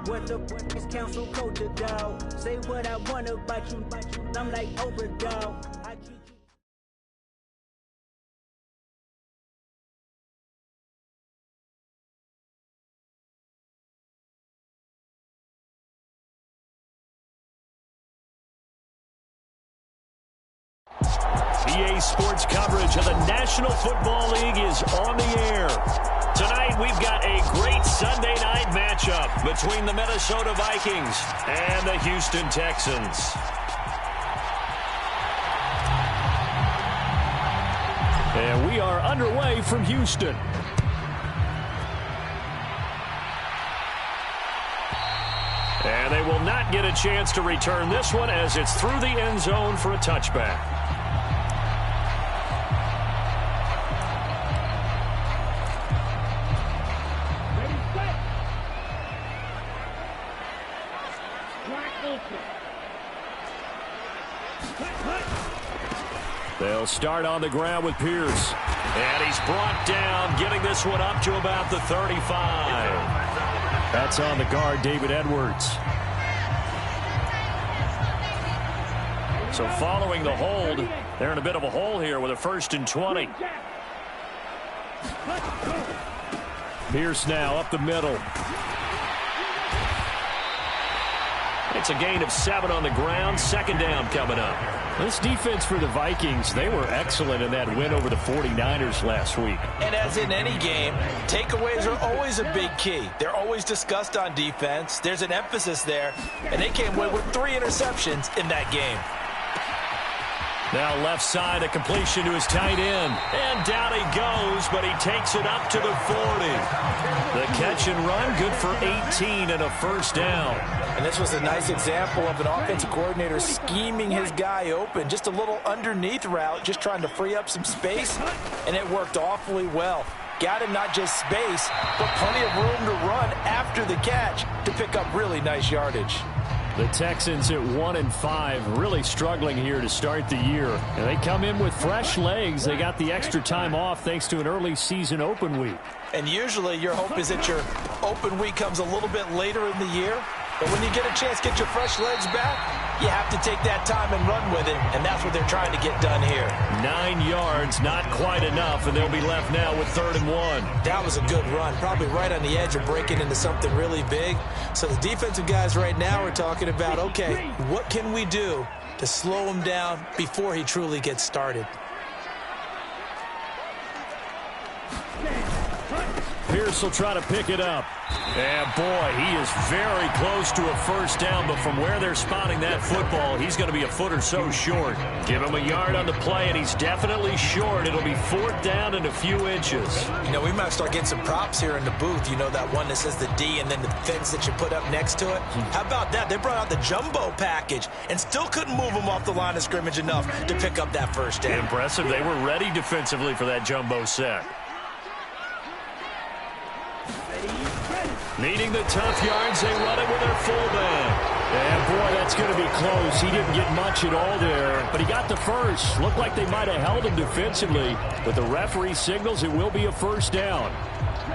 What the is council culture, dog? Say what I want about you. I'm like overdog. I treat you. EA Sports coverage of the National Football League is on the air. Tonight, we've got a great Sunday night matchup between the Minnesota Vikings and the Houston Texans. And we are underway from Houston. And they will not get a chance to return this one as it's through the end zone for a touchback. They'll start on the ground with Pierce. And he's brought down, getting this one up to about the 35. That's on the guard, David Edwards. So following the hold, they're in a bit of a hole here with a 1st and 20. Pierce now up the middle. It's a gain of 7 on the ground. 2nd down coming up. This defense for the Vikings, they were excellent in that win over the 49ers last week. And as in any game, takeaways are always a big key. They're always discussed on defense. There's an emphasis there, and they came away with 3 interceptions in that game. Now left side, a completion to his tight end. And down he goes, but he takes it up to the 40. The catch and run, good for 18 and a 1st down. And this was a nice example of an offensive coordinator scheming his guy open. Just a little underneath route, just trying to free up some space, and it worked awfully well. Got him not just space, but plenty of room to run after the catch to pick up really nice yardage. The Texans at 1-5, really struggling here to start the year. And they come in with fresh legs. They got the extra time off thanks to an early season open week. And usually your hope is that your open week comes a little bit later in the year. But when you get a chance to get your fresh legs back, you have to take that time and run with it. And that's what they're trying to get done here. 9 yards, not quite enough, and they'll be left now with 3rd and 1. That was a good run, probably right on the edge of breaking into something really big. So the defensive guys right now are talking about, okay, what can we do to slow him down before he truly gets started? Pierce will try to pick it up. And boy, he is very close to a 1st down, but from where they're spotting that football, he's going to be a foot or so short. Give him a yard on the play, and he's definitely short. It'll be 4th down and a few inches. You know, we might start getting some props here in the booth. You know, that one that says the D and then the fence that you put up next to it. How about that? They brought out the jumbo package and still couldn't move him off the line of scrimmage enough to pick up that 1st down. Impressive. They were ready defensively for that jumbo set. Needing the tough yards, they run it with their fullback. And boy, that's going to be close. He didn't get much at all there, but he got the 1st. Looked like they might have held him defensively, but the referee signals it will be a 1st down.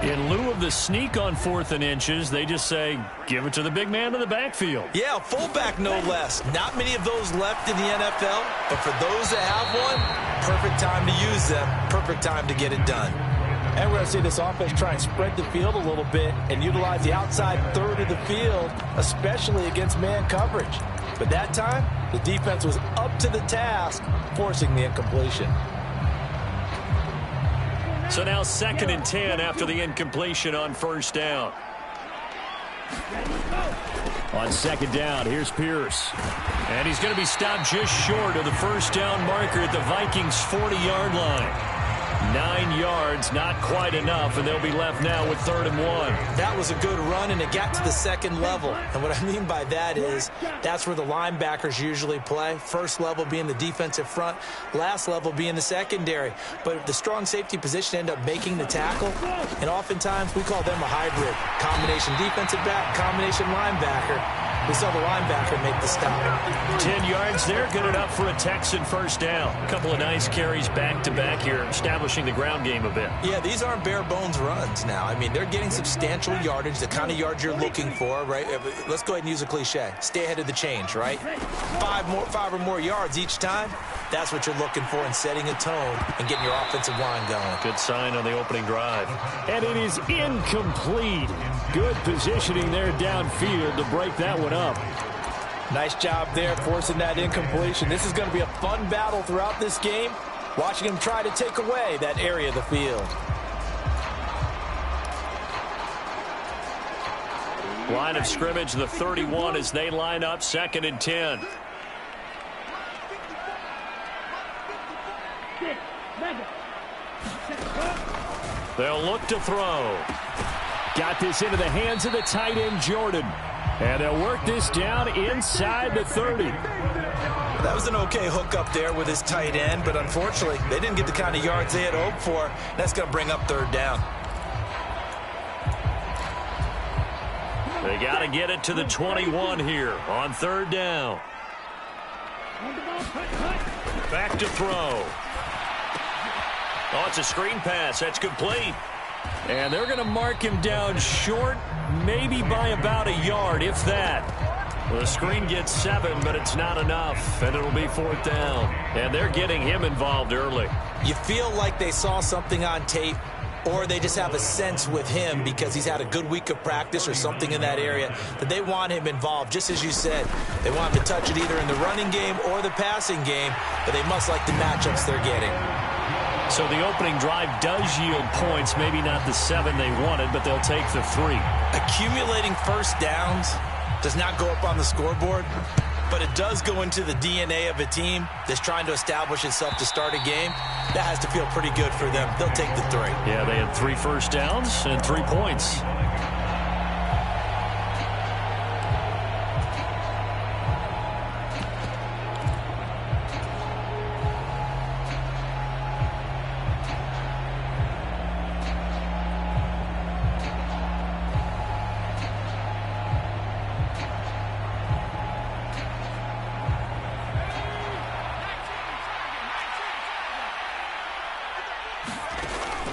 In lieu of the sneak on 4th and inches, they just say, give it to the big man in the backfield. Yeah, fullback no less. Not many of those left in the NFL, but for those that have one, perfect time to use them, perfect time to get it done. And we're going to see this offense try and spread the field a little bit and utilize the outside 3rd of the field, especially against man coverage. But that time, the defense was up to the task, forcing the incompletion. So now 2nd and 10 after the incompletion on 1st down. On 2nd down, here's Pierce. And he's going to be stopped just short of the 1st down marker at the Vikings' 40-yard line. 9 yards, not quite enough, and they'll be left now with 3rd and 1. That was a good run, and it got to the 2nd level. And what I mean by that is that's where the linebackers usually play. 1st level being the defensive front, last level being the secondary. But the strong safety position end up making the tackle, and oftentimes we call them a hybrid. Combination defensive back, combination linebacker. We saw the linebacker make the stop. 10 yards there, good enough for a Texan first down. A couple of nice carries back-to-back here, establishing the ground game a bit. Yeah, these aren't bare-bones runs now. I mean, they're getting substantial yardage, the kind of yards you're looking for, right? Let's go ahead and use a cliche. Stay ahead of the change, right? Five or more yards each time. That's what you're looking for in setting a tone and getting your offensive line going. Good sign on the opening drive. And it is incomplete. Good positioning there downfield to break that one up. Nice job there forcing that incompletion. This is going to be a fun battle throughout this game, watching him try to take away that area of the field. Line of scrimmage, the 31 as they line up, 2nd and 10. They'll look to throw. Got this into the hands of the tight end, Jordan. And they'll work this down inside the 30. That was an okay hook up there with his tight end, but unfortunately, they didn't get the kind of yards they had hoped for. That's going to bring up 3rd down. They got to get it to the 21 here on 3rd down. Back to throw. Oh, it's a screen pass. That's complete. And they're going to mark him down short, maybe by about a yard, if that. The screen gets 7, but it's not enough, and it'll be 4th down. And they're getting him involved early. You feel like they saw something on tape, or they just have a sense with him because he's had a good week of practice or something in that area that they want him involved. Just as you said, they want him to touch it either in the running game or the passing game, but they must like the matchups they're getting. So the opening drive does yield points, maybe not the 7 they wanted, but they'll take the 3. Accumulating first downs does not go up on the scoreboard, but it does go into the DNA of a team that's trying to establish itself to start a game. That has to feel pretty good for them. They'll take the 3. Yeah, they had 3 first downs and 3 points.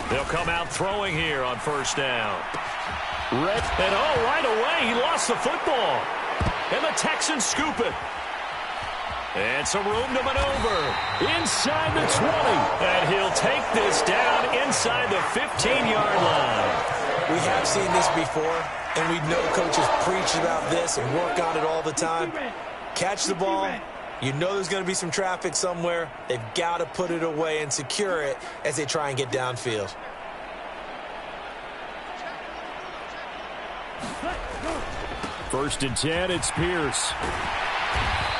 They'll come out throwing here on 1st down. And right away, he lost the football. And the Texans scoop it. And some room to maneuver. Inside the 20. And he'll take this down inside the 15-yard line. We have seen this before, and we know coaches preach about this and work on it all the time. Catch the ball. You know there's going to be some traffic somewhere. They've got to put it away and secure it as they try and get downfield. First and 10, it's Pierce.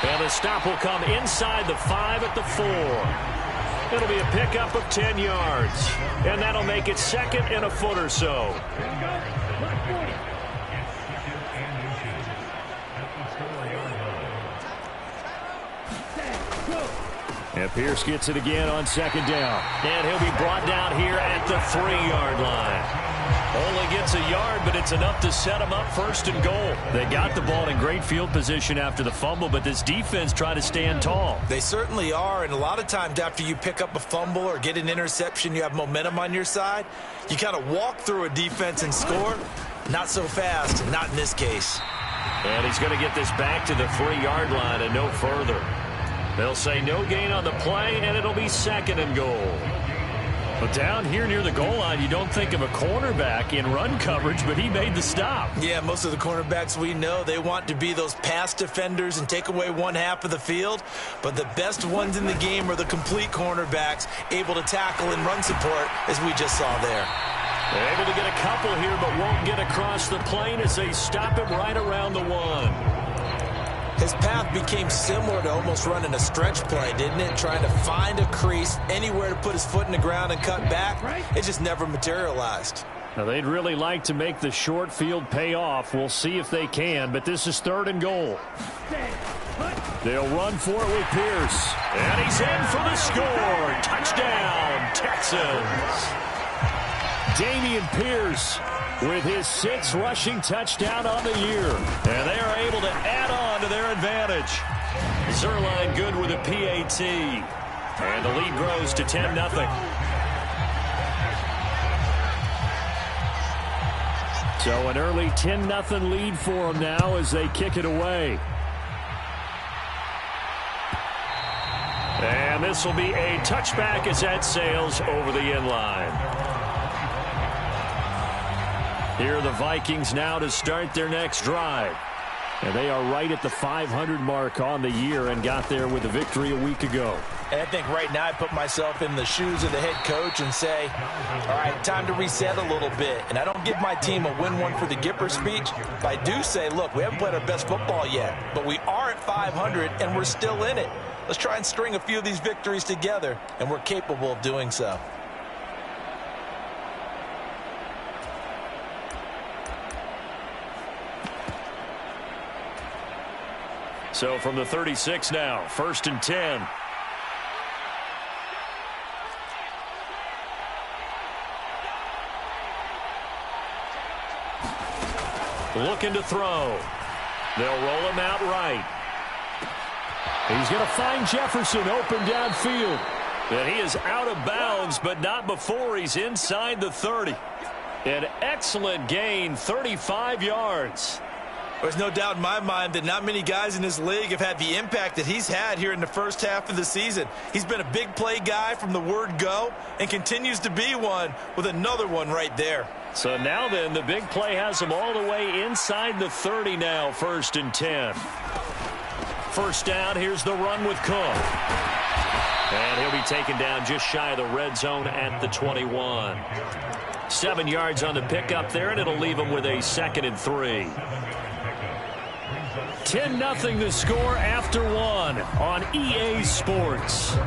And the stop will come inside the 5 at the 4. It'll be a pickup of 10 yards. And that'll make it 2nd and a foot or so. And Pierce gets it again on 2nd down. And he'll be brought down here at the 3-yard line. Only gets a yard, but it's enough to set him up 1st and goal. They got the ball in great field position after the fumble, but this defense tried to stand tall. They certainly are, and a lot of times after you pick up a fumble or get an interception, you have momentum on your side. You kind of walk through a defense and score. Not so fast, not in this case. And he's going to get this back to the 3-yard line and no further. They'll say no gain on the play, and it'll be 2nd and goal. But down here near the goal line, you don't think of a cornerback in run coverage, but he made the stop. Yeah, most of the cornerbacks we know, they want to be those pass defenders and take away one half of the field. But the best ones in the game are the complete cornerbacks, able to tackle and run support, as we just saw there. They're able to get a couple here, but won't get across the plane as they stop him right around the 1. His path became similar to almost running a stretch play, didn't it? Trying to find a crease, anywhere to put his foot in the ground and cut back. It just never materialized. Now, they'd really like to make the short field pay off. We'll see if they can, but this is 3rd and goal. They'll run for it with Pierce. And he's in for the score. Touchdown, Texans. Dameon Pierce with his 6th rushing touchdown on the year. And they are able to add on to their advantage. Zerline good with a PAT. And the lead grows to 10-0. So an early 10-0 lead for them now as they kick it away. And this will be a touchback as that sails over the end line. Here are the Vikings now to start their next drive. And they are right at the 500 mark on the year and got there with a victory a week ago. And I think right now I put myself in the shoes of the head coach and say, all right, time to reset a little bit. And I don't give my team a win one for the Gipper speech, but I do say, look, we haven't played our best football yet, but we are at 500 and we're still in it. Let's try and string a few of these victories together, and we're capable of doing so. So from the 36 now, 1st and 10. Looking to throw. They'll roll him out right. He's going to find Jefferson open downfield. And he is out of bounds, but not before he's inside the 30. An excellent gain, 35 yards. There's no doubt in my mind that not many guys in this league have had the impact that he's had here in the first half of the season. He's been a big play guy from the word go and continues to be one with another one right there. So now then, the big play has him all the way inside the 30 now, 1st and 10. First down, here's the run with Cook. And he'll be taken down just shy of the red zone at the 21. 7 yards on the pickup there, and it'll leave him with a 2nd and 3. 10-0 the score after 1 on EA Sports.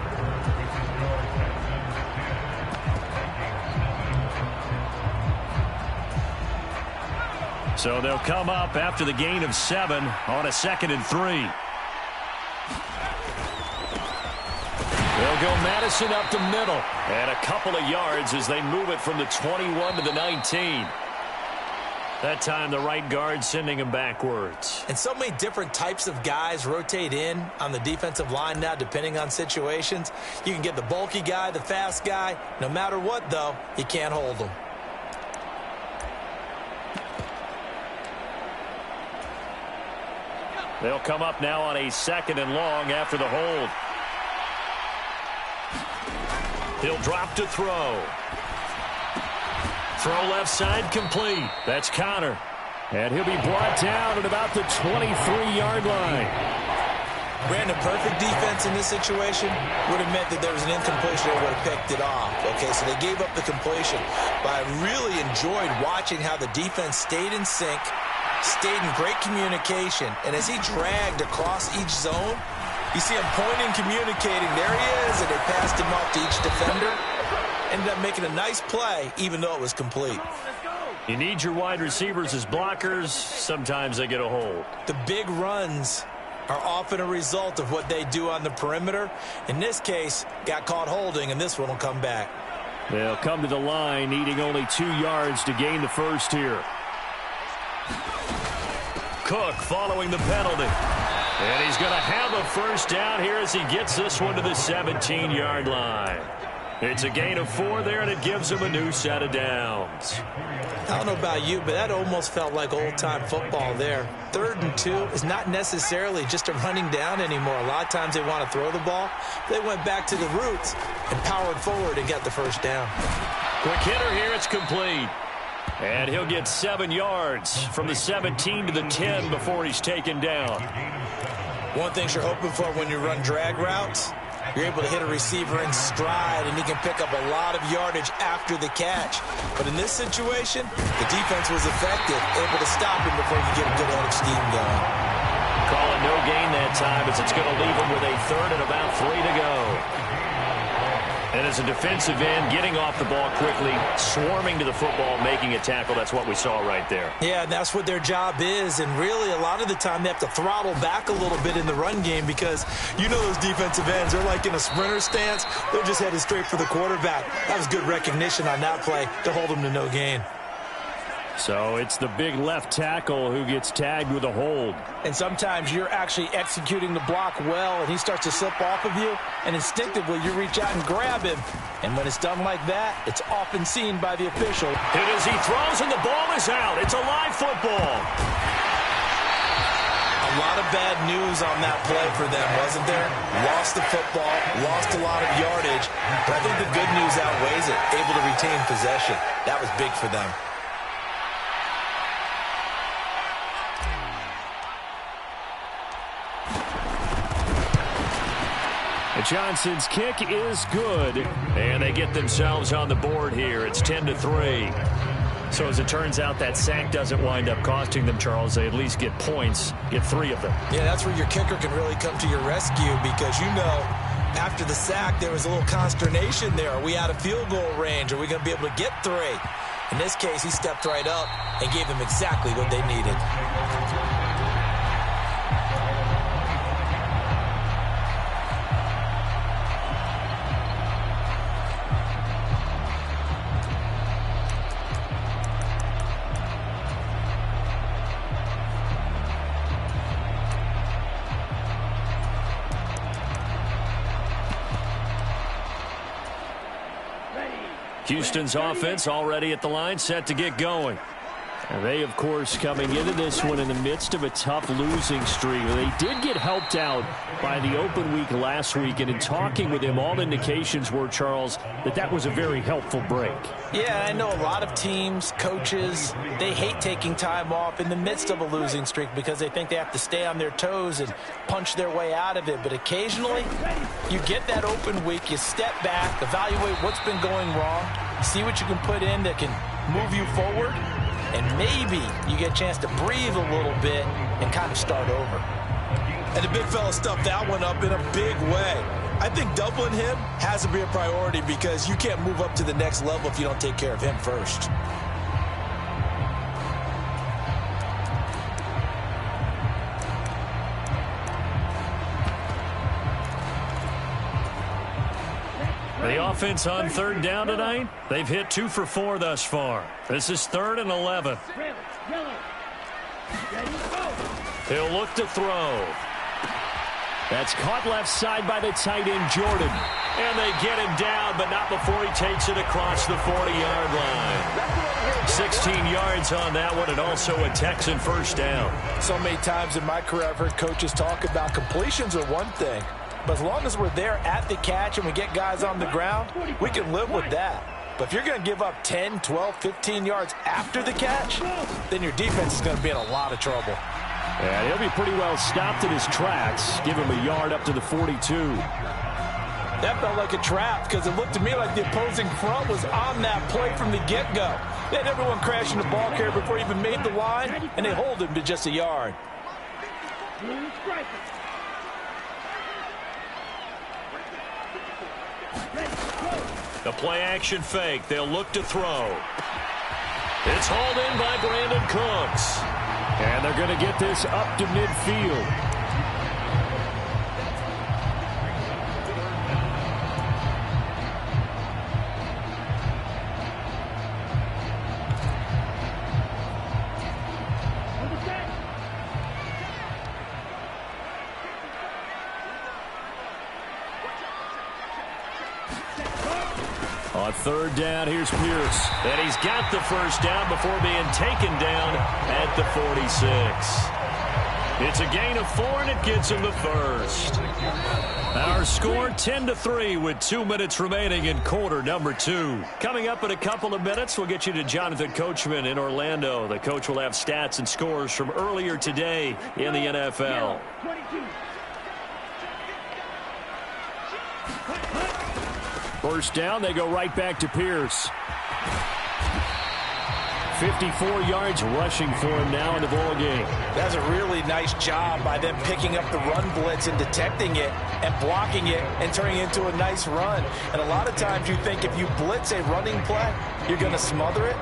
So they'll come up after the gain of 7 on a 2nd and 3. They'll go Madison up the middle. And a couple of yards as they move it from the 21 to the 19. That time the right guard sending him backwards. And so many different types of guys rotate in on the defensive line now depending on situations. You can get the bulky guy, the fast guy. No matter what, though, you can't hold them. They'll come up now on a 2nd and long after the hold. He'll drop to throw. Throw left side complete. That's Connor. And he'll be brought down at about the 23-yard line. Brandon, perfect defense in this situation would have meant that there was an incompletion that would have picked it off. Okay, so they gave up the completion. But I really enjoyed watching how the defense stayed in sync, stayed in great communication. And as he dragged across each zone, you see him pointing, communicating. There he is, and they passed him off to each defender. Ended up making a nice play, even though it was complete. You need your wide receivers as blockers. Sometimes they get a hold. The big runs are often a result of what they do on the perimeter. In this case, got caught holding, and this one will come back. They'll come to the line, needing only 2 yards to gain the first here. Cook following the penalty. And he's going to have a first down here as he gets this one to the 17-yard line. It's a gain of 4 there, and it gives him a new set of downs. I don't know about you, but that almost felt like old-time football there. 3rd and 2 is not necessarily just a running down anymore. A lot of times they want to throw the ball. They went back to the roots and powered forward and got the first down. Quick hitter here, it's complete. And he'll get 7 yards from the 17 to the 10 before he's taken down. One thing you're hoping for when you run drag routes, you're able to hit a receiver in stride, and he can pick up a lot of yardage after the catch. But in this situation, the defense was effective, able to stop him before you get a good head of steam going. Call it no gain that time as it's going to leave him with a 3rd and about 3 to go. And as a defensive end, getting off the ball quickly, swarming to the football, making a tackle, that's what we saw right there. Yeah, and that's what their job is. And really, a lot of the time, they have to throttle back a little bit in the run game because you know those defensive ends, they're like in a sprinter stance. They're just headed straight for the quarterback. That was good recognition on that play to hold them to no gain. So it's the big left tackle who gets tagged with a hold. And sometimes you're actually executing the block well, and he starts to slip off of you, and instinctively you reach out and grab him. And when it's done like that, it's often seen by the official. Hit as he throws, and the ball is out. It's a live football. A lot of bad news on that play for them, wasn't there? Lost the football, lost a lot of yardage, but I think the good news outweighs it. Able to retain possession. That was big for them. Johnson's kick is good, and they get themselves on the board here. It's 10-3. So as it turns out, that sack doesn't wind up costing them, Charles. They at least get points, get 3 of them. Yeah, that's where your kicker can really come to your rescue because, you know, after the sack, there was a little consternation there. Are we out of field goal range? Are we going to be able to get 3? In this case, he stepped right up and gave them exactly what they needed. Houston's offense already at the line, set to get going. And they, of course, coming into this one in the midst of a tough losing streak. They did get helped out by the open week last week, and in talking with him, all indications were, Charles, that was a very helpful break. Yeah, I know a lot of teams, coaches, they hate taking time off in the midst of a losing streak because they think they have to stay on their toes and punch their way out of it. But occasionally, you get that open week, you step back, evaluate what's been going wrong, see what you can put in that can move you forward, and maybe you get a chance to breathe a little bit and kind of start over. And the big fella stuffed that one up in a big way. I think doubling him has to be a priority because you can't move up to the next level if you don't take care of him first. The offense on 3rd down tonight, they've hit 2 for 4 thus far. This is 3rd and 11. He'll look to throw. That's caught left side by the tight end, Jordan. And they get him down, but not before he takes it across the 40-yard line. 16 yards on that one, and also a Texan first down. So many times in my career, I've heard coaches talk about completions are one thing. But as long as we're there at the catch and we get guys on the ground, we can live with that. But if you're going to give up 10, 12, 15 yards after the catch, then your defense is going to be in a lot of trouble. And he'll be pretty well stopped in his tracks. Give him a yard up to the 42. That felt like a trap because it looked to me like the opposing front was on that play from the get-go. They had everyone crashing the ball carrier before he even made the line, and they hold him to just a yard. The play-action fake. They'll look to throw. It's hauled in by Brandon Cooks. And they're going to get this up to midfield. On 3rd down, here's Pierce. And he's got the first down before being taken down at the 46. It's a gain of 4, and it gets him the first. Our score 10-3 with 2 minutes remaining in quarter number 2. Coming up in a couple of minutes, we'll get you to Jonathan Coachman in Orlando. The coach will have stats and scores from earlier today in the NFL. First down, they go right back to Pierce. 54 yards rushing for him now in the ball game. That's a really nice job by them picking up the run blitz and detecting it and blocking it and turning it into a nice run. And a lot of times you think if you blitz a running play, you're going to smother it.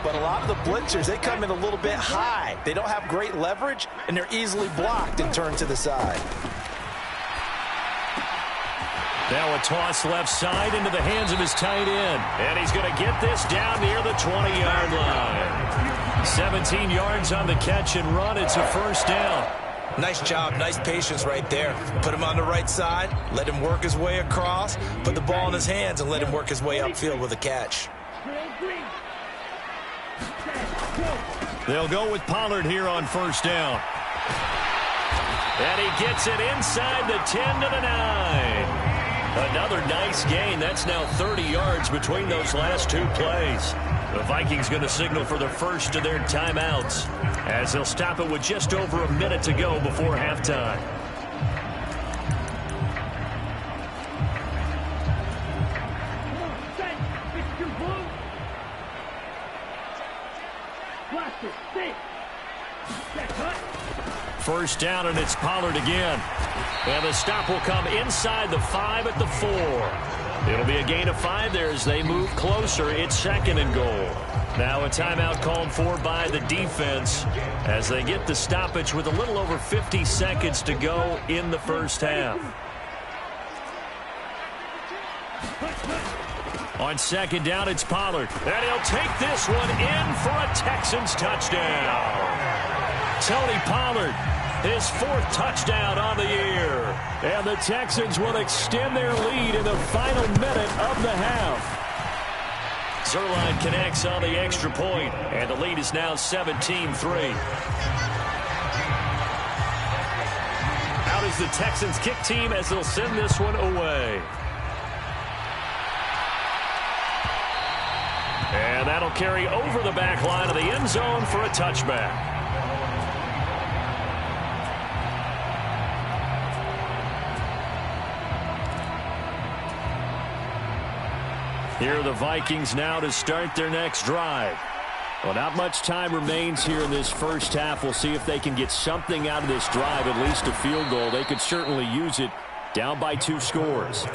But a lot of the blitzers, they come in a little bit high. They don't have great leverage, and they're easily blocked and turned to the side. Now a toss left side into the hands of his tight end. And he's going to get this down near the 20-yard line. 17 yards on the catch and run. It's a first down. Nice job, nice patience right there. Put him on the right side, let him work his way across, put the ball in his hands, and let him work his way upfield with a catch. They'll go with Pollard here on first down. And he gets it inside the 10 to the 9. Another nice gain. That's now 30 yards between those last two plays. The Vikings going to signal for the first of their timeouts as they'll stop it with just over a minute to go before halftime. First down, and it's Pollard again. And the stop will come inside the 5 at the 4. It'll be a gain of 5 there as they move closer. It's second and goal. Now a timeout called for by the defense as they get the stoppage with a little over 50 seconds to go in the first half. On second down, it's Pollard. And he'll take this one in for a Texans touchdown. Tony Pollard, his 4th touchdown on the year. And the Texans will extend their lead in the final minute of the half. Zerline connects on the extra point, and the lead is now 17-3. Out is the Texans kick team as they'll send this one away. And that'll carry over the back line of the end zone for a touchback. Here are the Vikings now to start their next drive. Well, not much time remains here in this first half. We'll see if they can get something out of this drive, at least a field goal. They could certainly use it down by 2 scores.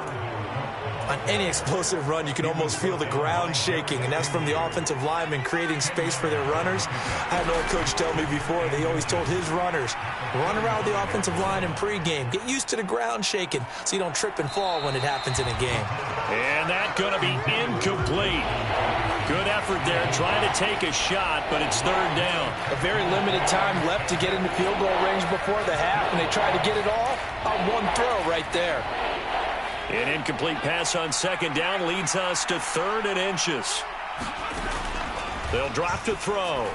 On any explosive run, you can almost feel the ground shaking, and that's from the offensive linemen creating space for their runners. I had an old coach tell me before, they always told his runners, run around the offensive line in pregame. Get used to the ground shaking so you don't trip and fall when it happens in a game. And that's going to be incomplete. Good effort there, trying to take a shot, but it's third down. A very limited time left to get into field goal range before the half, and they tried to get it all on one throw right there. An incomplete pass on second down leads us to 3rd and inches. They'll drop to throw.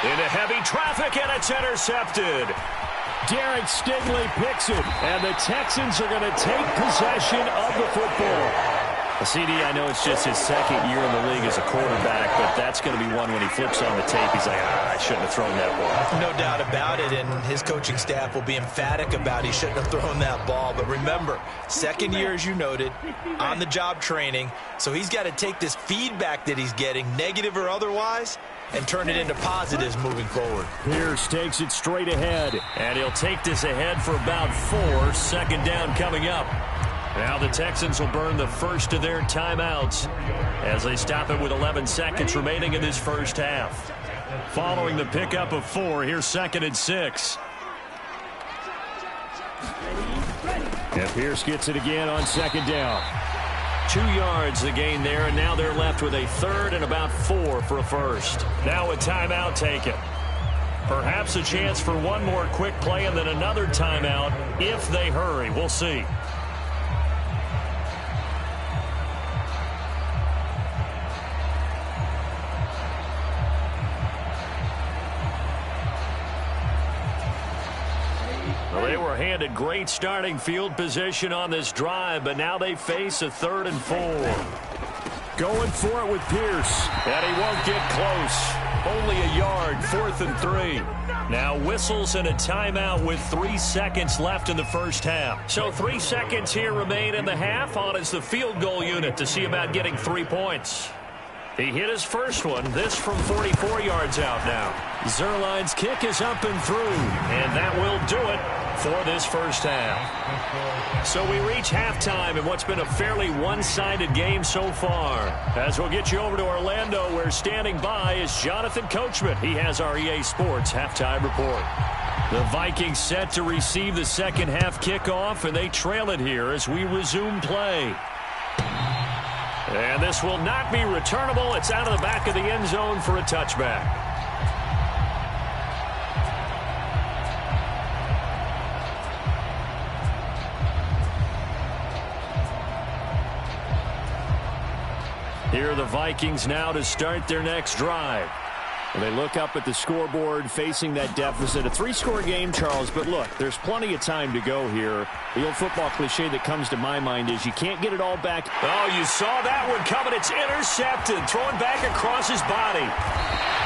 Into heavy traffic, and it's intercepted. Derek Stingley picks it, and the Texans are going to take possession of the football. CD, I know it's just his 2nd year in the league as a quarterback, but that's going to be one when he flips on the tape. He's like, I shouldn't have thrown that ball. No doubt about it, and his coaching staff will be emphatic about he shouldn't have thrown that ball. But remember, 2nd year, as you noted, on-the-job training, so he's got to take this feedback that he's getting, negative or otherwise, and turn it into positives moving forward. Pierce takes it straight ahead, and he'll take this ahead for about 4. 2nd down coming up. Now the Texans will burn the first of their timeouts as they stop it with 11 seconds remaining in this first half. Following the pickup of 4, here's 2nd and 6. And Pierce gets it again on 2nd down. 2 yards the gain there, and now they're left with a 3rd and about 4 for a first. Now a timeout taken. Perhaps a chance for one more quick play and then another timeout if they hurry. We'll see. Well, they were handed great starting field position on this drive, but now they face a 3rd and 4. Going for it with Pierce, and he won't get close. Only a yard, 4th and 3. Now whistles and a timeout with 3 seconds left in the first half. So 3 seconds here remain in the half. On is the field goal unit to see about getting 3 points. He hit his first one, this from 44 yards out now. Zerline's kick is up and through, and that will do it for this first half. So we reach halftime in what's been a fairly one-sided game so far. As we'll get you over to Orlando, where standing by is Jonathan Coachman. He has our EA Sports halftime report. The Vikings set to receive the second half kickoff, and they trail it here as we resume play. And this will not be returnable. It's out of the back of the end zone for a touchback. Here are the Vikings now to start their next drive. Well, they look up at the scoreboard facing that deficit. A 3-score game, Charles, but look, there's plenty of time to go here. The old football cliche that comes to my mind is you can't get it all back. Oh, you saw that one coming. It's intercepted. Thrown back across his body.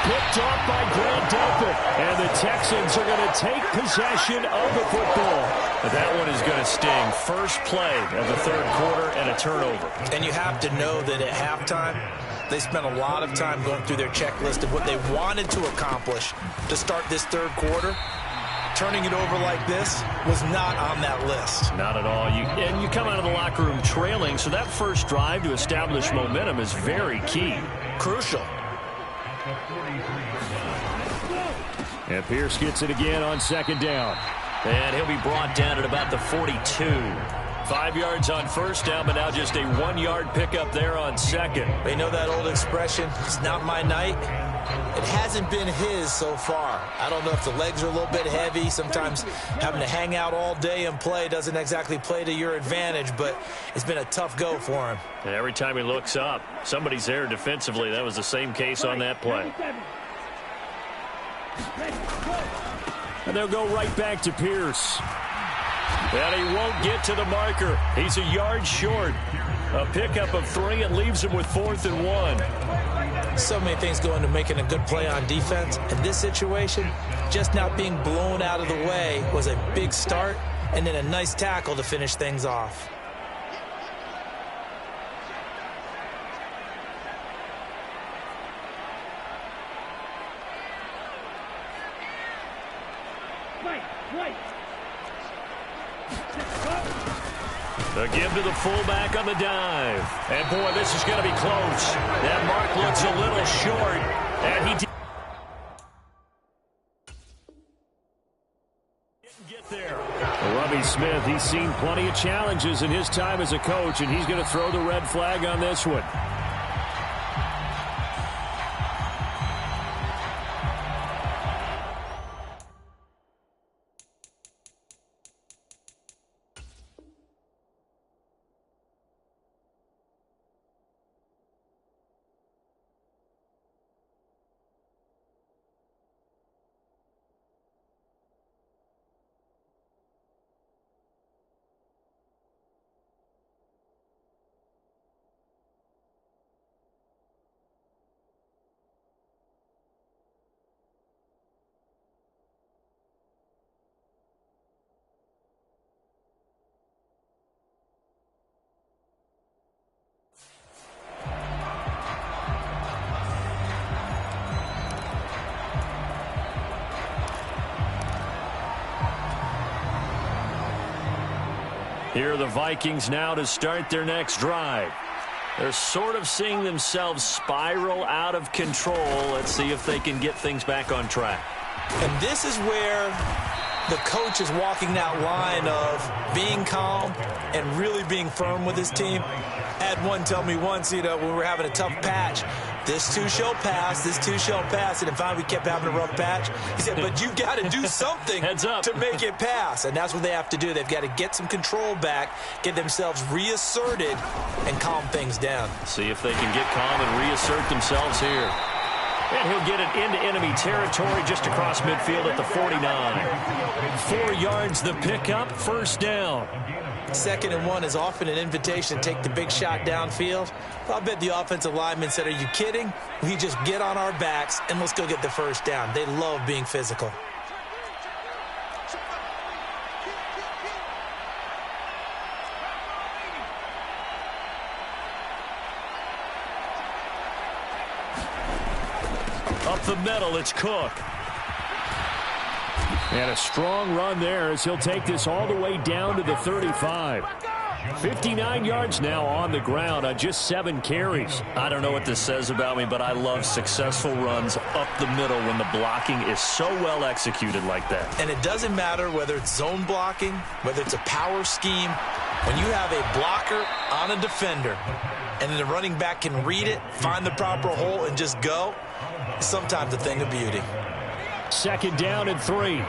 Picked off by Grant Delpit. And the Texans are going to take possession of the football. But that one is going to sting. First play of the third quarter and a turnover. And you have to know that at halftime, they spent a lot of time going through their checklist of what they wanted to accomplish to start this third quarter. Turning it over like this was not on that list. Not at all. And you come out of the locker room trailing, so that first drive to establish momentum is very key. Crucial. And Pierce gets it again on second down. And he'll be brought down at about the 42. 5 yards on first down, but now just a 1-yard pickup there on second. They know that old expression, it's not my night. It hasn't been his so far. I don't know if the legs are a little bit heavy. Sometimes having to hang out all day and play doesn't exactly play to your advantage, but it's been a tough go for him. And every time he looks up, somebody's there defensively. That was the same case on that play. And they'll go right back to Pierce. And he won't get to the marker. He's a yard short. A pickup of 3 and leaves him with 4th and 1. So many things go into making a good play on defense. In this situation, just not being blown out of the way was a big start, and then a nice tackle to finish things off. The give to the fullback on the dive. And, boy, this is going to be close. That mark looks a little short. And he didn't get there. Robbie Smith, he's seen plenty of challenges in his time as a coach, and he's going to throw the red flag on this one. Here are the Vikings now to start their next drive. They're sort of seeing themselves spiral out of control. Let's see if they can get things back on track. And this is where the coach is walking that line of being calm and really being firm with his team. I had one tell me once, when we were having a tough patch, this too shall pass, this too shall pass. And finally we kept having a rough patch. He said, but you've got to do something to make it pass. And that's what they have to do. They've got to get some control back, get themselves reasserted, and calm things down. See if they can get calm and reassert themselves here. And he'll get it into enemy territory just across midfield at the 49. 4 yards the pickup, first down. 2nd and 1 is often an invitation to take the big shot downfield. I bet the offensive lineman said, are you kidding? We just get on our backs and let's go get the first down. They love being physical. Up the middle, it's Cook. And a strong run there as he'll take this all the way down to the 35. 59 yards now on the ground on just 7 carries. I don't know what this says about me, but I love successful runs up the middle when the blocking is so well executed like that. And it doesn't matter whether it's zone blocking, whether it's a power scheme. When you have a blocker on a defender, and then the running back can read it, find the proper hole, and just go, it's sometimes a thing of beauty. 2nd down and 3.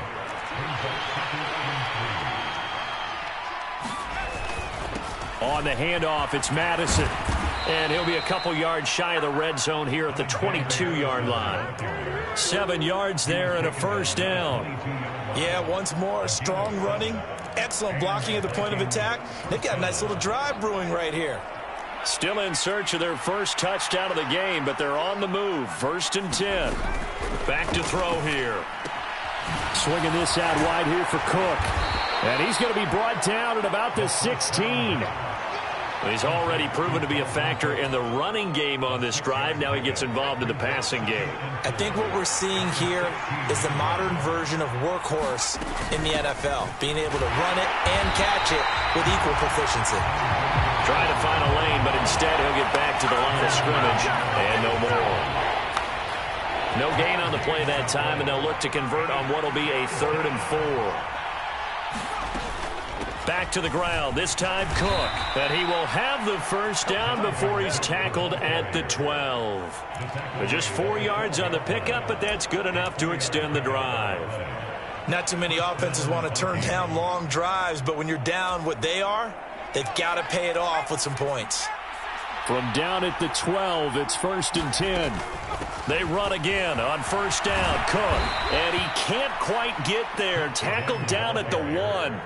On the handoff, it's Madison. And he'll be a couple yards shy of the red zone here at the 22-yard line. 7 yards there and a 1st down. Yeah, once more, strong running, excellent blocking at the point of attack. They've got a nice little drive brewing right here. Still in search of their first touchdown of the game, but they're on the move. 1st and 10. Back to throw here. Swinging this out wide here for Cook. And he's going to be brought down at about the 16. He's already proven to be a factor in the running game on this drive. Now he gets involved in the passing game. I think what we're seeing here is the modern version of workhorse in the NFL, being able to run it and catch it with equal proficiency. Trying to find a lane, but instead he'll get back to the line of scrimmage and no more. No gain on the play that time, and they'll look to convert on what will be a 3rd and 4. Back to the ground, this time Cook. And he will have the 1st down before he's tackled at the 12. But just 4 yards on the pickup, but that's good enough to extend the drive. Not too many offenses want to turn down long drives, but when you're down what they are, they've got to pay it off with some points. From down at the 12, it's 1st and 10. They run again on 1st down. Cook. And he can't quite get there. Tackled down at the 1.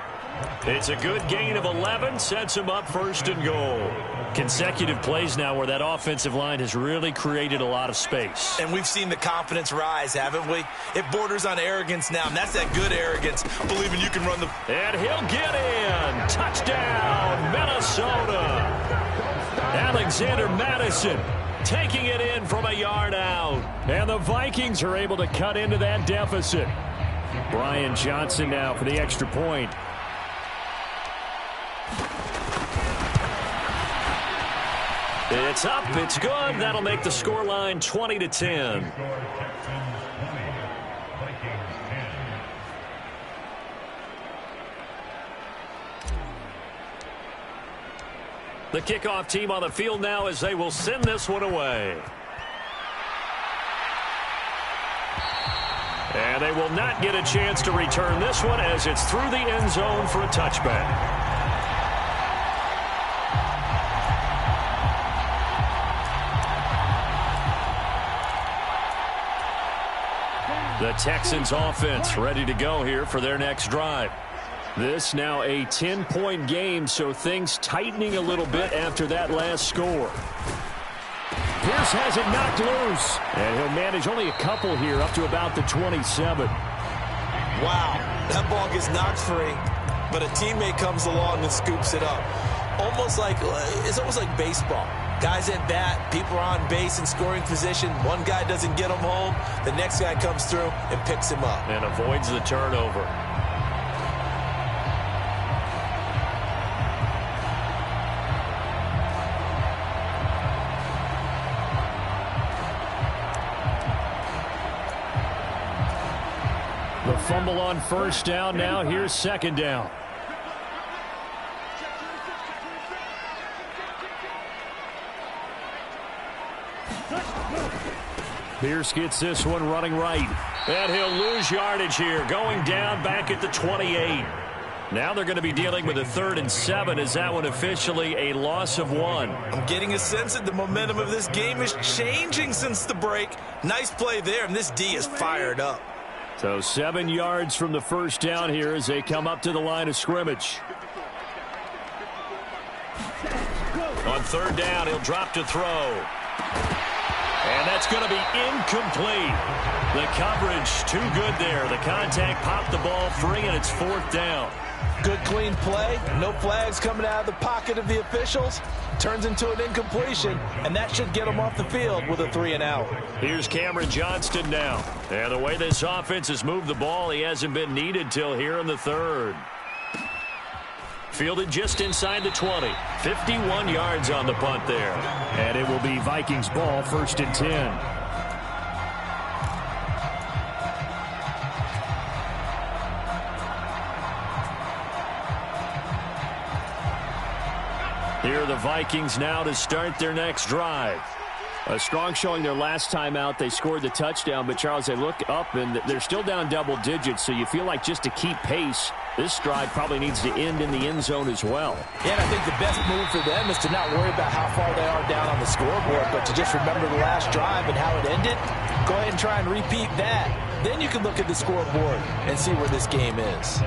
It's a good gain of 11, sets him up 1st and goal. Consecutive plays now where that offensive line has really created a lot of space. And we've seen the confidence rise, haven't we? It borders on arrogance now, and that's that good arrogance, believing you can run the... And he'll get in. Touchdown, Minnesota. Alexander Madison taking it in from a yard out. And the Vikings are able to cut into that deficit. Brian Johnson now for the extra point. It's up, it's good. That'll make the scoreline 20-10. The kickoff team on the field now as they will send this one away. And they will not get a chance to return this one as it's through the end zone for a touchback. The Texans offense ready to go here for their next drive. This now a 10-point game, so things tightening a little bit after that last score. Pierce has it knocked loose, and he'll manage only a couple here up to about the 27. Wow, that ball gets knocked free, but a teammate comes along and scoops it up. It's almost like baseball. Guys at bat, people are on base in scoring position. One guy doesn't get him home. The next guy comes through and picks him up. And avoids the turnover. The fumble on 1st down. Now here's 2nd down. Pierce gets this one running right. And he'll lose yardage here. Going down back at the 28. Now they're going to be dealing with a 3rd and 7. Is that one officially a loss of 1? I'm getting a sense that the momentum of this game is changing since the break. Nice play there, and this D is fired up. So 7 yards from the 1st down here as they come up to the line of scrimmage. On 3rd down, he'll drop to throw. And that's going to be incomplete. The coverage too good there. The contact popped the ball free, and it's 4th down. Good clean play. No flags coming out of the pocket of the officials. Turns into an incompletion, and that should get him off the field with a 3 and out. Here's Cameron Johnston now. And the way this offense has moved the ball, he hasn't been needed till here in the 3rd. Fielded just inside the 20. 51 yards on the punt there. And it will be Vikings ball, 1st and 10. Here are the Vikings now to start their next drive. A strong showing their last time out. They scored the touchdown, but, Charles, they look up, and they're still down double digits, so you feel like just to keep pace, this drive probably needs to end in the end zone as well. Yeah, and I think the best move for them is to not worry about how far they are down on the scoreboard, but to just remember the last drive and how it ended. Go ahead and try and repeat that. Then you can look at the scoreboard and see where this game is.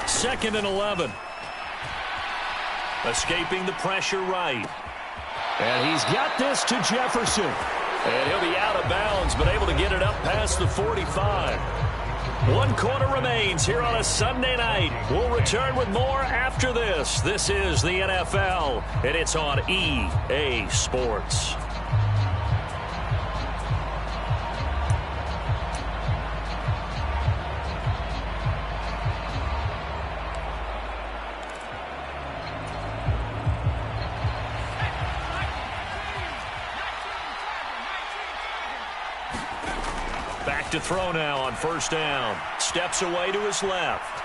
Second and 11. Escaping the pressure right. And he's got this to Jefferson. And he'll be out of bounds, but able to get it up past the 45. 1 quarter remains here on a Sunday night. We'll return with more after this. This is the NFL, and it's on EA Sports. Back to throw now on first down. Steps away to his left.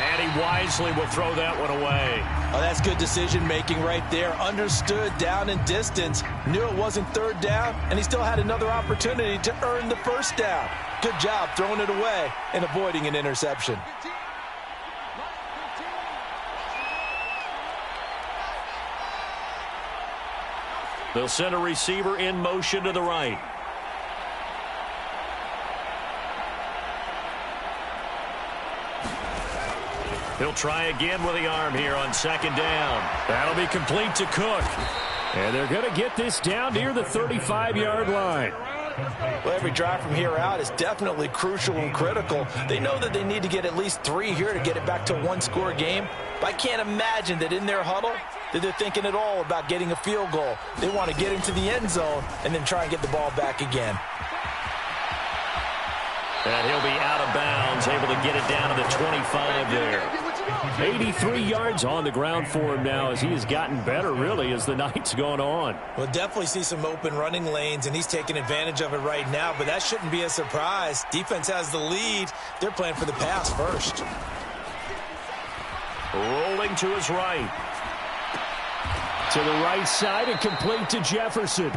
And he wisely will throw that one away. Oh, that's good decision-making right there. Understood down and distance. Knew it wasn't third down, and he still had another opportunity to earn the first down. Good job throwing it away and avoiding an interception. They'll send a receiver in motion to the right. He'll try again with the arm here on second down. That'll be complete to Cook. And they're going to get this down near the 35-yard line. Well, every drive from here out is definitely crucial and critical. They know that they need to get at least 3 here to get it back to a one-score game. But I can't imagine that in their huddle that they're thinking at all about getting a field goal. They want to get into the end zone and then try and get the ball back again. And he'll be out of bounds, able to get it down to the 25 there. 83 yards on the ground for him now as he has gotten better, really, as the night's gone on. We'll definitely see some open running lanes, and he's taking advantage of it right now, but that shouldn't be a surprise. Defense has the lead. They're playing for the pass first. Rolling to his right. To the right side and complete to Jefferson.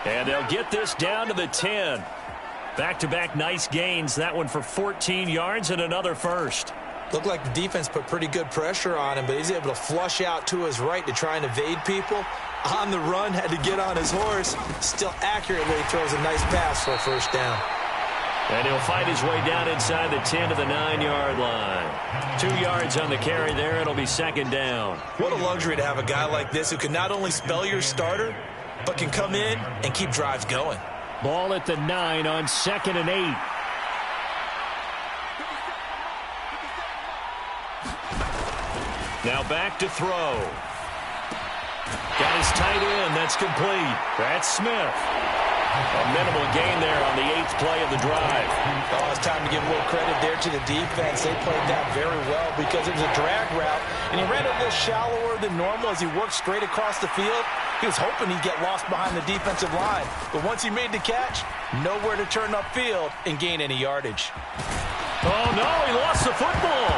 And they'll get this down to the 10. Back-to-back nice gains. That one for 14 yards and another first. Looked like the defense put pretty good pressure on him, but he's able to flush out to his right to try and evade people. On the run, had to get on his horse. Still accurately throws a nice pass for a first down. And he'll fight his way down inside the 10 to the 9-yard line. 2 yards on the carry there. It'll be second down. What a luxury to have a guy like this who can not only spell your starter, but can come in and keep drives going. Ball at the 9 on 2nd and 8. Now back to throw. Got his tight end. That's complete. That's Smith. A minimal gain there on the 8th play of the drive. Oh, it's time to give a little credit there to the defense. They played that very well because it was a drag route, and he ran a little shallower than normal as he worked straight across the field. He was hoping he'd get lost behind the defensive line, but once he made the catch, nowhere to turn upfield and gain any yardage. Oh, no, he lost the football.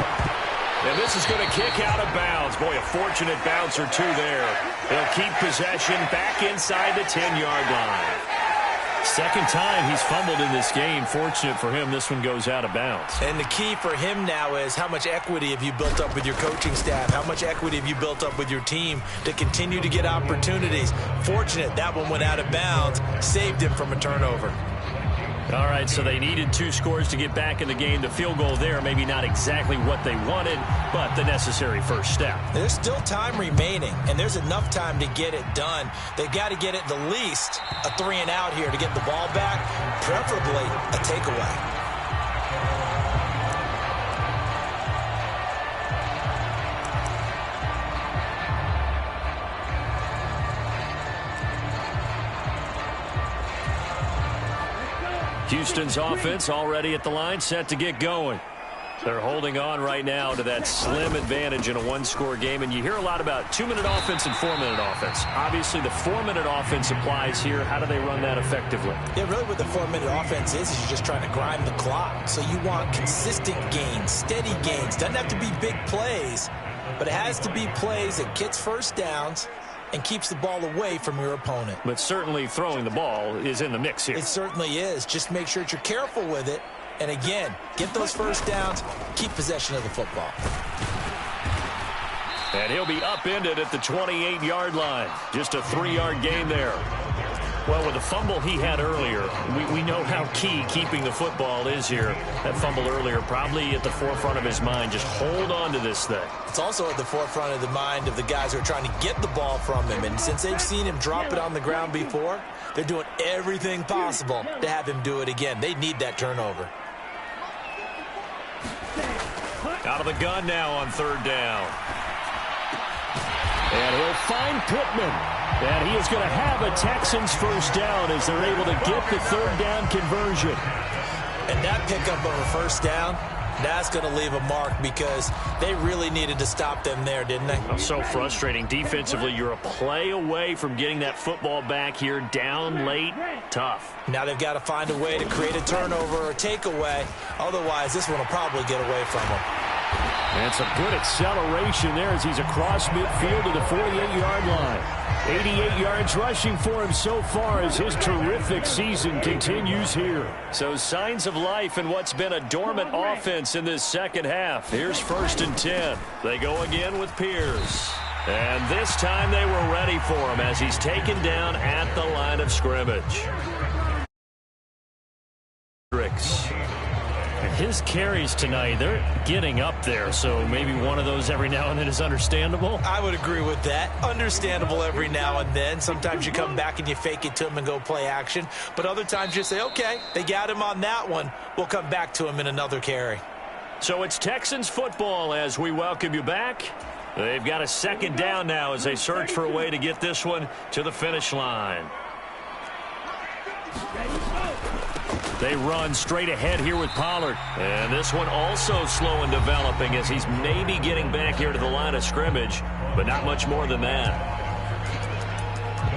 And this is going to kick out of bounds. Boy, a fortunate bounce or two there. They'll keep possession back inside the 10-yard line. Second time he's fumbled in this game. Fortunate for him, this one goes out of bounds. And the key for him now is how much equity have you built up with your coaching staff? How much equity have you built up with your team to continue to get opportunities? Fortunate that one went out of bounds, saved him from a turnover. All right, so they needed 2 scores to get back in the game. The field goal there, maybe not exactly what they wanted, but the necessary first step. There's still time remaining, and there's enough time to get it done. They've got to get it the least a 3-and-out here to get the ball back, preferably a takeaway. Houston's offense already at the line, set to get going. They're holding on right now to that slim advantage in a one-score game, and you hear a lot about 2-minute offense and 4-minute offense. Obviously, the 4-minute offense applies here. How do they run that effectively? Yeah, really what the 4-minute offense is you're just trying to grind the clock. So you want consistent gains, steady gains. Doesn't have to be big plays, but it has to be plays that gets first downs and keeps the ball away from your opponent. But certainly throwing the ball is in the mix here. It certainly is. Just make sure that you're careful with it. And again, get those first downs, keep possession of the football. And he'll be upended at the 28-yard line. Just a 3-yard gain there. Well, with the fumble he had earlier, we know how key keeping the football is here. That fumble earlier probably at the forefront of his mind. Just hold on to this thing. It's also at the forefront of the mind of the guys who are trying to get the ball from him. And since they've seen him drop it on the ground before, they're doing everything possible to have him do it again. They need that turnover. Out of the gun now on 3rd down. And he'll find Pittman. And he is going to have a Texans first down as they're able to get the 3rd down conversion. And that pickup of a first down, that's going to leave a mark because they really needed to stop them there, didn't they? So frustrating. Defensively, you're a play away from getting that football back here. Down late, tough. Now they've got to find a way to create a turnover or takeaway. Otherwise, this one will probably get away from them. And some good acceleration there as he's across midfield to the 48-yard line. 88 yards rushing for him so far as his terrific season continues here. So signs of life in what's been a dormant offense in this second half. Here's 1st and 10. They go again with Pierce. And this time they were ready for him as he's taken down at the line of scrimmage. His carries tonight, they're getting up there, so maybe one of those every now and then is understandable. I would agree with that. Understandable every now and then. Sometimes you come back and you fake it to him and go play action. But other times you say, okay, they got him on that one. We'll come back to him in another carry. So it's Texans football as we welcome you back. They've got a 2nd down now as they search for a way to get this one to the finish line. They run straight ahead here with Pollard. And this one also slow in developing as he's maybe getting back here to the line of scrimmage, but not much more than that.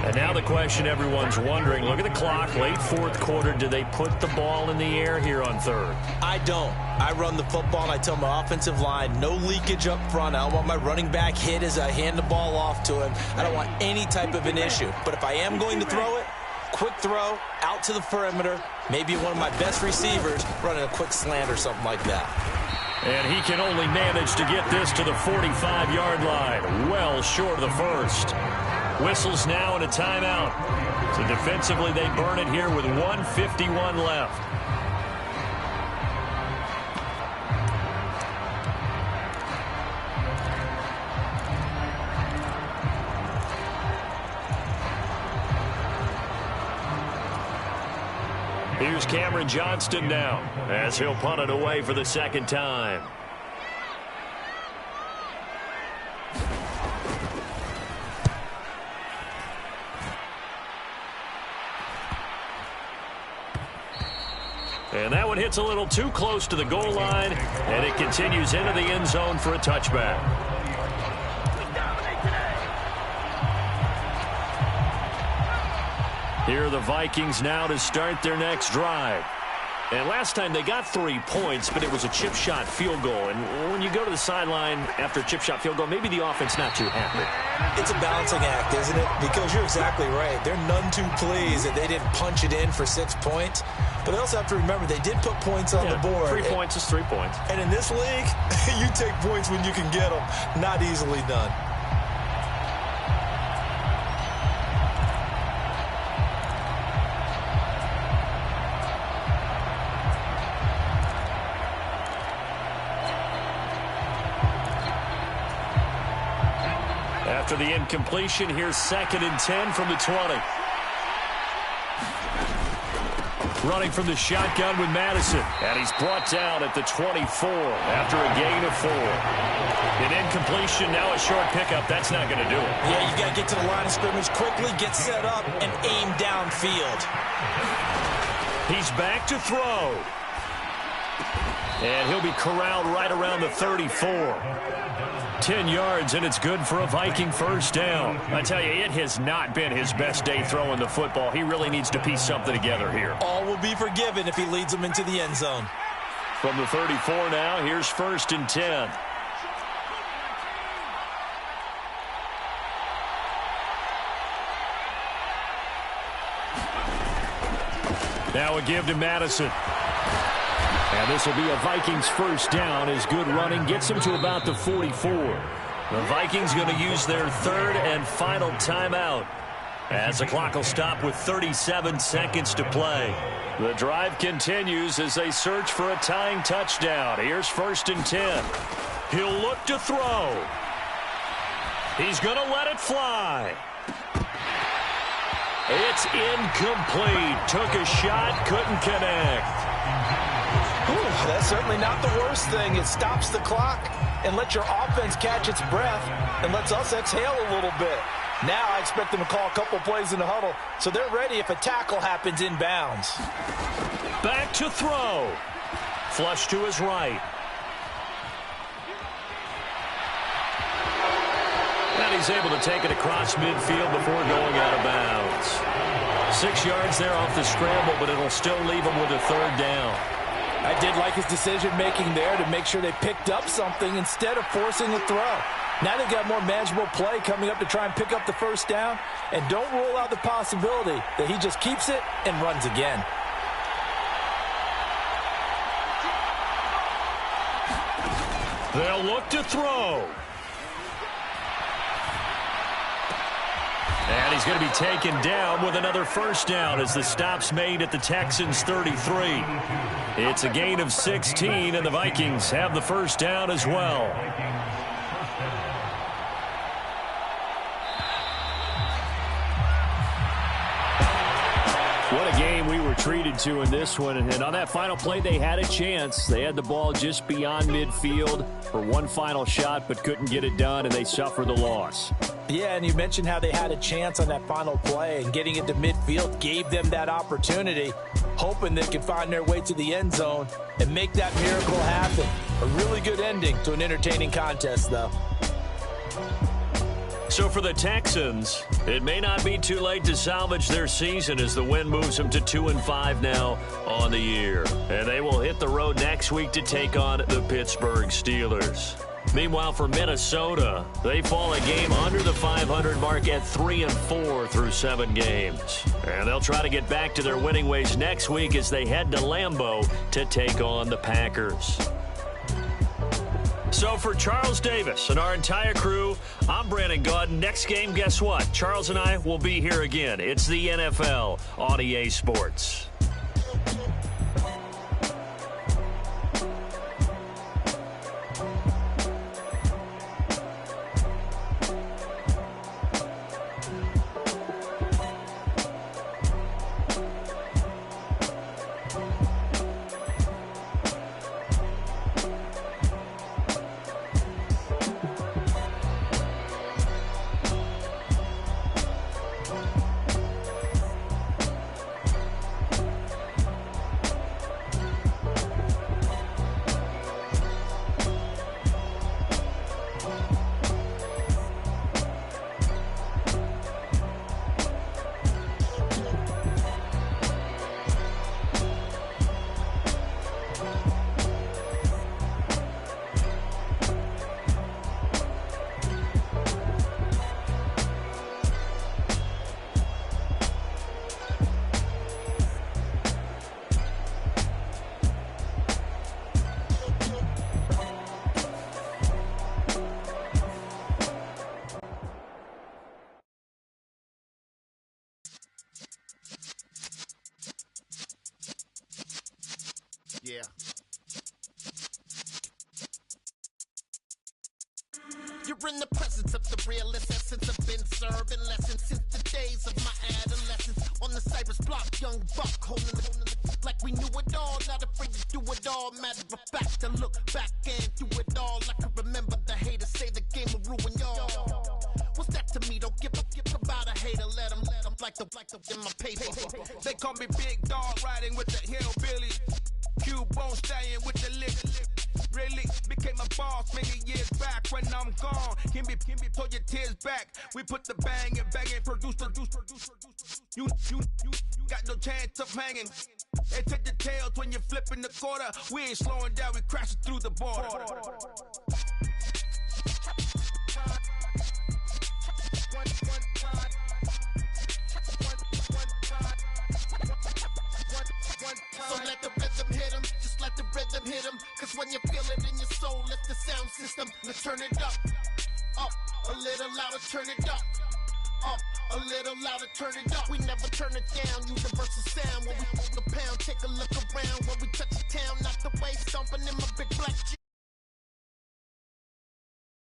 And now the question everyone's wondering, look at the clock, late 4th quarter. Do they put the ball in the air here on 3rd? I don't. I run the football and I tell my offensive line, no leakage up front. I don't want my running back hit as I hand the ball off to him. I don't want any type of an issue. But if I am going to throw it, quick throw, out to the perimeter, maybe one of my best receivers running a quick slant or something like that. And he can only manage to get this to the 45-yard line, well short of the 1st. Whistles now and a timeout. So defensively, they burn it here with 1:51 left. Here's Cameron Johnston now as he'll punt it away for the 2nd time. And that one hits a little too close to the goal line, and it continues into the end zone for a touchback. Here are the Vikings now to start their next drive. And last time they got 3 points, but it was a chip shot field goal. And when you go to the sideline after a chip shot field goal, maybe the offense not too happy. It's a balancing act, isn't it? Because you're exactly right. They're none too pleased that they didn't punch it in for 6 points. But they also have to remember they did put points on the board. 3 points is 3 points. And in this league, you take points when you can get them. Not easily done. After the incompletion, here's 2nd and 10 from the 20. Running from the shotgun with Madison. And he's brought down at the 24 after a gain of 4. An incompletion, now a short pickup. That's not going to do it. Yeah, you've got to get to the line of scrimmage quickly, get set up, and aim downfield. He's back to throw. And he'll be corralled right around the 34. 10 yards, and it's good for a Viking first down. I tell you, it has not been his best day throwing the football. He really needs to piece something together here. All will be forgiven if he leads them into the end zone. From the 34 now, here's 1st and 10. Now a give to Madison. And this will be a Vikings first down as good running gets them to about the 44. The Vikings going to use their 3rd and final timeout as the clock will stop with 37 seconds to play. The drive continues as they search for a tying touchdown. Here's 1st and 10. He'll look to throw. He's going to let it fly. It's incomplete. Took a shot, couldn't connect. That's certainly not the worst thing. It stops the clock and lets your offense catch its breath and lets us exhale a little bit. Now I expect them to call a couple plays in the huddle so they're ready if a tackle happens inbounds. Back to throw. Flush to his right. And he's able to take it across midfield before going out of bounds. 6 yards there off the scramble, but it'll still leave him with a 3rd down. I did like his decision-making there to make sure they picked up something instead of forcing a throw. Now they've got more manageable play coming up to try and pick up the first down, and don't rule out the possibility that he just keeps it and runs again. They'll look to throw. And he's going to be taken down with another first down as the stop's made at the Texans' 33. It's a gain of 16, and the Vikings have the first down as well. What a game we were treated to in this one. And on that final play, they had a chance. They had the ball just beyond midfield for one final shot, but couldn't get it done, and they suffer the loss. Yeah, and you mentioned how they had a chance on that final play, and getting it to midfield gave them that opportunity, hoping they could find their way to the end zone and make that miracle happen. A really good ending to an entertaining contest, though. So for the Texans, it may not be too late to salvage their season as the win moves them to 2-5 now on the year. And they will hit the road next week to take on the Pittsburgh Steelers. Meanwhile, for Minnesota, they fall a game under the 500 mark at 3-4 through 7 games. And they'll try to get back to their winning ways next week as they head to Lambeau to take on the Packers. So for Charles Davis and our entire crew, I'm Brandon Gaudin. Next game, guess what? Charles and I will be here again. It's the NFL on EA Sports. Yeah. You're in the presence of the realest essence. I've been serving lessons since the days of my adolescence. On the Cypress block, young buck holding the like we knew it all. Not afraid to do it all. Matter of fact, to look back and do it all. I can remember the haters say the game will ruin y'all. What's that to me? Don't give about a hater. Let them like the in my paper. They call me Big Dog, riding with the hillbilly. Cubone staying with the lick. Really became a boss many years back. When I'm gone, can be pull your tears back. We put the bang and produce. You got no chance of hanging. They take the tails when you're flipping the quarter. We ain't slowing down, we crashing through the border. So let the rhythm hit him, just let the rhythm hit him. Cause when you feel it in your soul, lift the sound system. Let's turn it up, a little louder, turn it up, a little louder, turn it up. We never turn it down, you